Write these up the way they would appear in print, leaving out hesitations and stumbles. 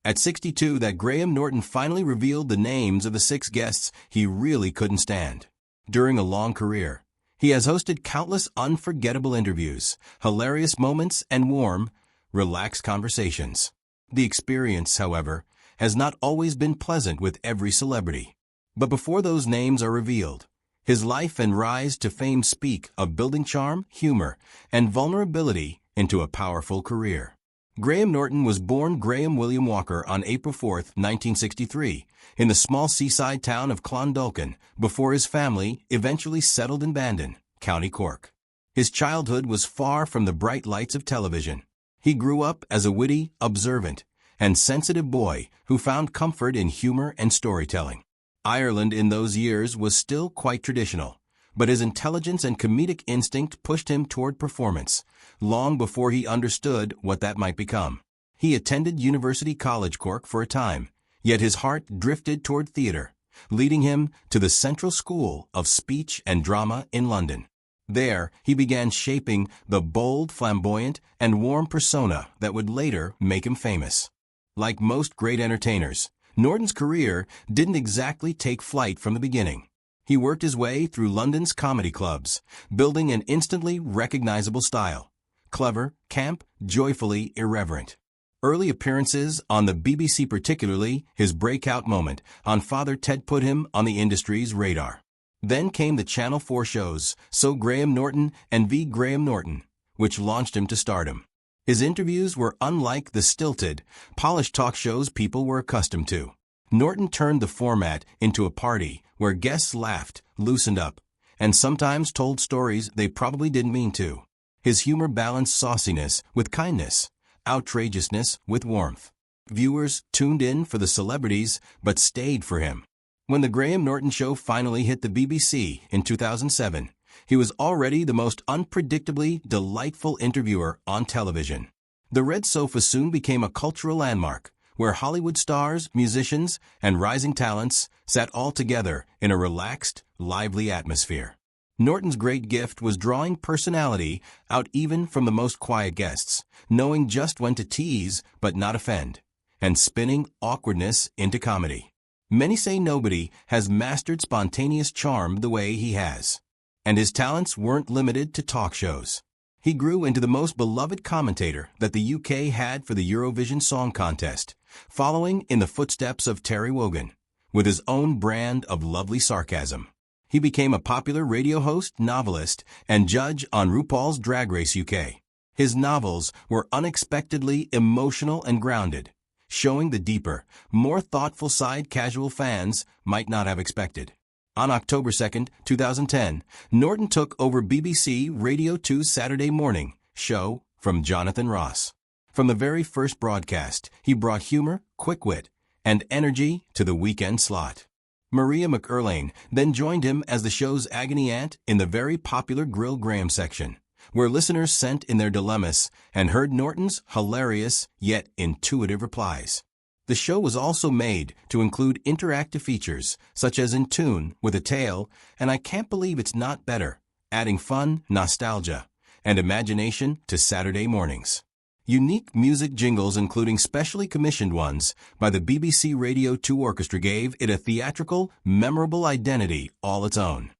At 62, that Graham Norton finally revealed the names of the 6 guests he really couldn't stand. During a long career, he has hosted countless unforgettable interviews, hilarious moments, and warm, relaxed conversations. The experience, however, has not always been pleasant with every celebrity. But before those names are revealed, his life and rise to fame speak of building charm, humor, and vulnerability into a powerful career. Graham Norton was born Graham William Walker on April 4, 1963, in the small seaside town of Clondalkin, before his family eventually settled in Bandon, County Cork. His childhood was far from the bright lights of television. He grew up as a witty, observant, and sensitive boy who found comfort in humor and storytelling. Ireland in those years was still quite traditional, but his intelligence and comedic instinct pushed him toward performance, long before he understood what that might become. He attended University College Cork for a time, yet his heart drifted toward theater, leading him to the Central School of Speech and Drama in London. There, he began shaping the bold, flamboyant, and warm persona that would later make him famous. Like most great entertainers, Norton's career didn't exactly take flight from the beginning. He worked his way through London's comedy clubs, building an instantly recognizable style. Clever, camp, joyfully irreverent. Early appearances on the BBC, particularly his breakout moment on Father Ted, put him on the industry's radar. Then came the Channel 4 shows, So Graham Norton and V. Graham Norton, which launched him to stardom. His interviews were unlike the stilted, polished talk shows people were accustomed to. Norton turned the format into a party where guests laughed, loosened up, and sometimes told stories they probably didn't mean to. His humor balanced sauciness with kindness, outrageousness with warmth. Viewers tuned in for the celebrities but stayed for him. When The Graham Norton Show finally hit the BBC in 2007, he was already the most unpredictably delightful interviewer on television. The red sofa soon became a cultural landmark, where Hollywood stars, musicians, and rising talents sat all together in a relaxed, lively atmosphere. Norton's great gift was drawing personality out even from the most quiet guests, knowing just when to tease but not offend, and spinning awkwardness into comedy. Many say nobody has mastered spontaneous charm the way he has. And his talents weren't limited to talk shows. He grew into the most beloved commentator that the UK had for the Eurovision Song Contest, following in the footsteps of Terry Wogan, with his own brand of lovely sarcasm. He became a popular radio host, novelist, and judge on RuPaul's Drag Race UK. His novels were unexpectedly emotional and grounded, showing the deeper, more thoughtful side casual fans might not have expected. On October 2, 2010, Norton took over BBC Radio 2's Saturday morning show from Jonathan Ross. From the very first broadcast, he brought humor, quick wit, and energy to the weekend slot. Maria McErlane then joined him as the show's agony aunt in the very popular Grill Graham section, where listeners sent in their dilemmas and heard Norton's hilarious yet intuitive replies. The show was also made to include interactive features such as In Tune with a Tale and I Can't Believe It's Not Better, adding fun, nostalgia, and imagination to Saturday mornings. Unique music jingles, including specially commissioned ones by the BBC Radio 2 Orchestra, gave it a theatrical, memorable identity all its own.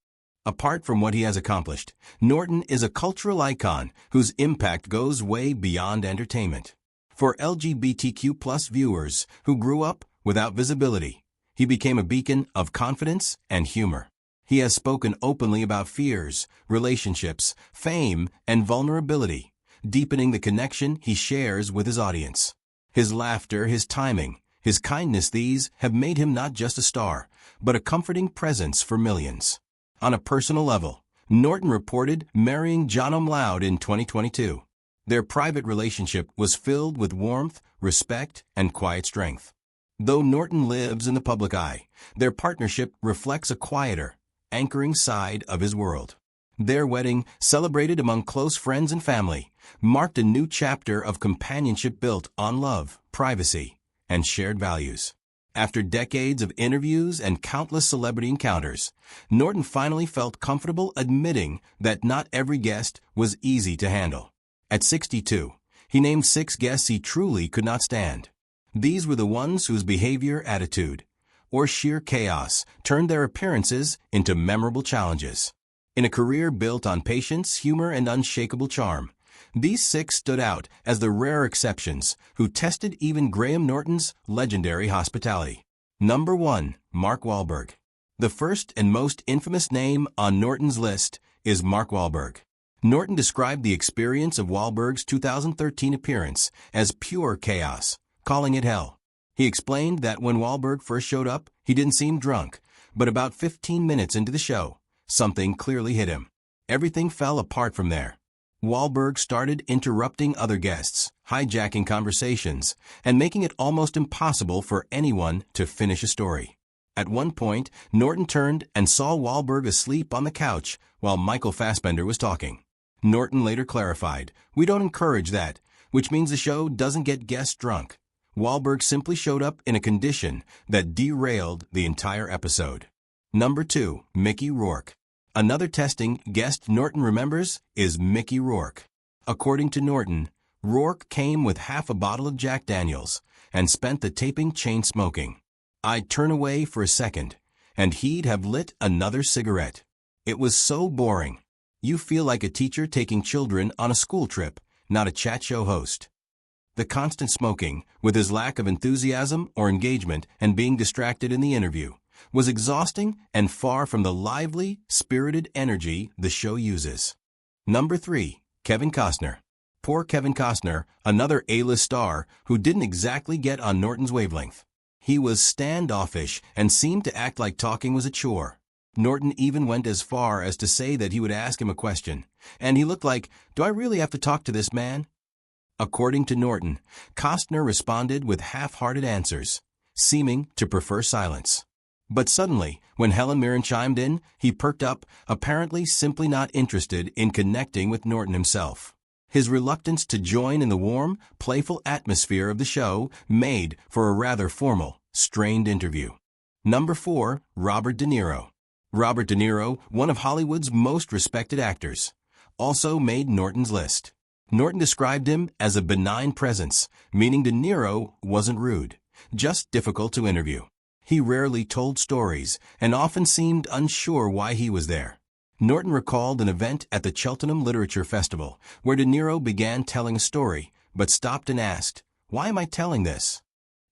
Apart from what he has accomplished, Norton is a cultural icon whose impact goes way beyond entertainment. For LGBTQ+ viewers who grew up without visibility, he became a beacon of confidence and humor. He has spoken openly about fears, relationships, fame, and vulnerability, deepening the connection he shares with his audience. His laughter, his timing, his kindness, these have made him not just a star, but a comforting presence for millions. On a personal level, Norton reported marrying John O'Mloud in 2022. Their private relationship was filled with warmth, respect, and quiet strength. Though Norton lives in the public eye, their partnership reflects a quieter, anchoring side of his world. Their wedding, celebrated among close friends and family, marked a new chapter of companionship built on love, privacy, and shared values. After decades of interviews and countless celebrity encounters, Norton finally felt comfortable admitting that not every guest was easy to handle. At 62, he named 6 guests he truly could not stand. These were the ones whose behavior, attitude, or sheer chaos turned their appearances into memorable challenges. In a career built on patience, humor, and unshakable charm, these six stood out as the rare exceptions who tested even Graham Norton's legendary hospitality. Number 1. Mark Wahlberg. The first and most infamous name on Norton's list is Mark Wahlberg. Norton described the experience of Wahlberg's 2013 appearance as pure chaos, calling it hell. He explained that when Wahlberg first showed up, he didn't seem drunk, but about 15 minutes into the show, something clearly hit him. Everything fell apart from there. Wahlberg started interrupting other guests, hijacking conversations, and making it almost impossible for anyone to finish a story. At one point, Norton turned and saw Wahlberg asleep on the couch while Michael Fassbender was talking. Norton later clarified, "We don't encourage that, which means the show doesn't get guests drunk." Wahlberg simply showed up in a condition that derailed the entire episode. Number 2. Mickey Rourke. Another testing guest Norton remembers is Mickey Rourke. According to Norton, Rourke came with half a bottle of Jack Daniels and spent the taping chain smoking. "I'd turn away for a second, and he'd have lit another cigarette. It was so boring. You feel like a teacher taking children on a school trip, not a chat show host." The constant smoking, with his lack of enthusiasm or engagement and being distracted in the interview, was exhausting and far from the lively, spirited energy the show uses. Number 3. Kevin Costner. Poor Kevin Costner, another A-list star who didn't exactly get on Norton's wavelength. He was standoffish and seemed to act like talking was a chore. Norton even went as far as to say that he would ask him a question, and he looked like, "Do I really have to talk to this man?" According to Norton, Costner responded with half-hearted answers, seeming to prefer silence. But suddenly, when Helen Mirren chimed in, he perked up, apparently simply not interested in connecting with Norton himself. His reluctance to join in the warm, playful atmosphere of the show made for a rather formal, strained interview. Number 4. Robert De Niro. Robert De Niro, one of Hollywood's most respected actors, also made Norton's list. Norton described him as a benign presence, meaning De Niro wasn't rude, just difficult to interview. He rarely told stories and often seemed unsure why he was there. Norton recalled an event at the Cheltenham Literature Festival where De Niro began telling a story, but stopped and asked, "Why am I telling this?"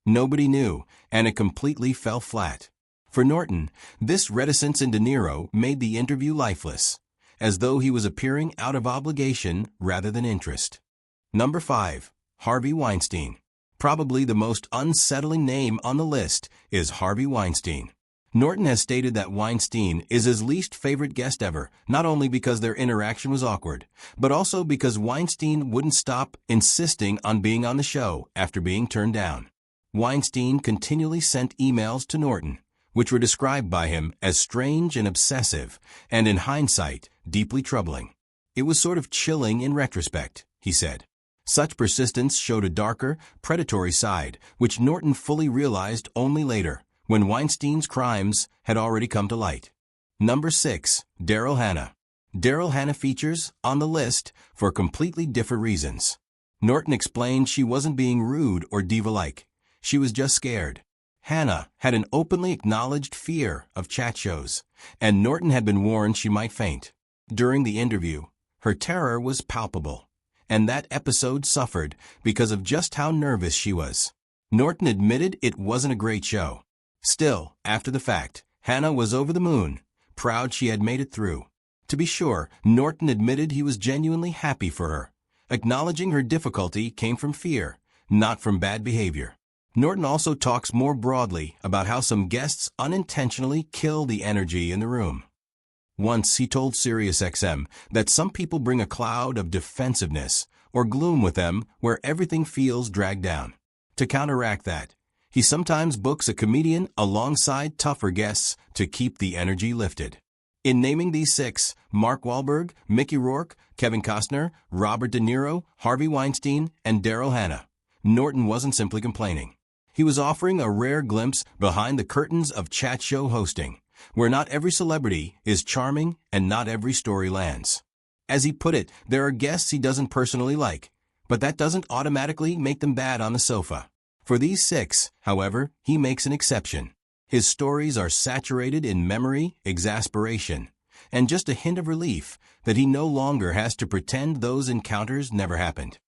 Nobody knew, and it completely fell flat. For Norton, this reticence in De Niro made the interview lifeless, as though he was appearing out of obligation rather than interest. Number 5. Harvey Weinstein. Probably the most unsettling name on the list is Harvey Weinstein. Norton has stated that Weinstein is his least favorite guest ever, not only because their interaction was awkward, but also because Weinstein wouldn't stop insisting on being on the show after being turned down. Weinstein continually sent emails to Norton, which were described by him as strange and obsessive, and in hindsight, deeply troubling. "It was sort of chilling in retrospect," he said. Such persistence showed a darker, predatory side, which Norton fully realized only later, when Weinstein's crimes had already come to light. Number 6. Daryl Hannah. Daryl Hannah features on the list for completely different reasons. Norton explained she wasn't being rude or diva-like. She was just scared. Hannah had an openly acknowledged fear of chat shows, and Norton had been warned she might faint. During the interview, her terror was palpable, and that episode suffered because of just how nervous she was. Norton admitted it wasn't a great show. Still, after the fact, Hannah was over the moon, proud she had made it through. To be sure, Norton admitted he was genuinely happy for her, acknowledging her difficulty came from fear, not from bad behavior. Norton also talks more broadly about how some guests unintentionally kill the energy in the room. Once he told SiriusXM that some people bring a cloud of defensiveness or gloom with them where everything feels dragged down. To counteract that, he sometimes books a comedian alongside tougher guests to keep the energy lifted. In naming these 6, Mark Wahlberg, Mickey Rourke, Kevin Costner, Robert De Niro, Harvey Weinstein, and Daryl Hannah, Norton wasn't simply complaining. He was offering a rare glimpse behind the curtains of chat show hosting, where not every celebrity is charming and not every story lands. As he put it, there are guests he doesn't personally like, but that doesn't automatically make them bad on the sofa. For these 6, however, he makes an exception. His stories are saturated in memory, exasperation, and just a hint of relief that he no longer has to pretend those encounters never happened.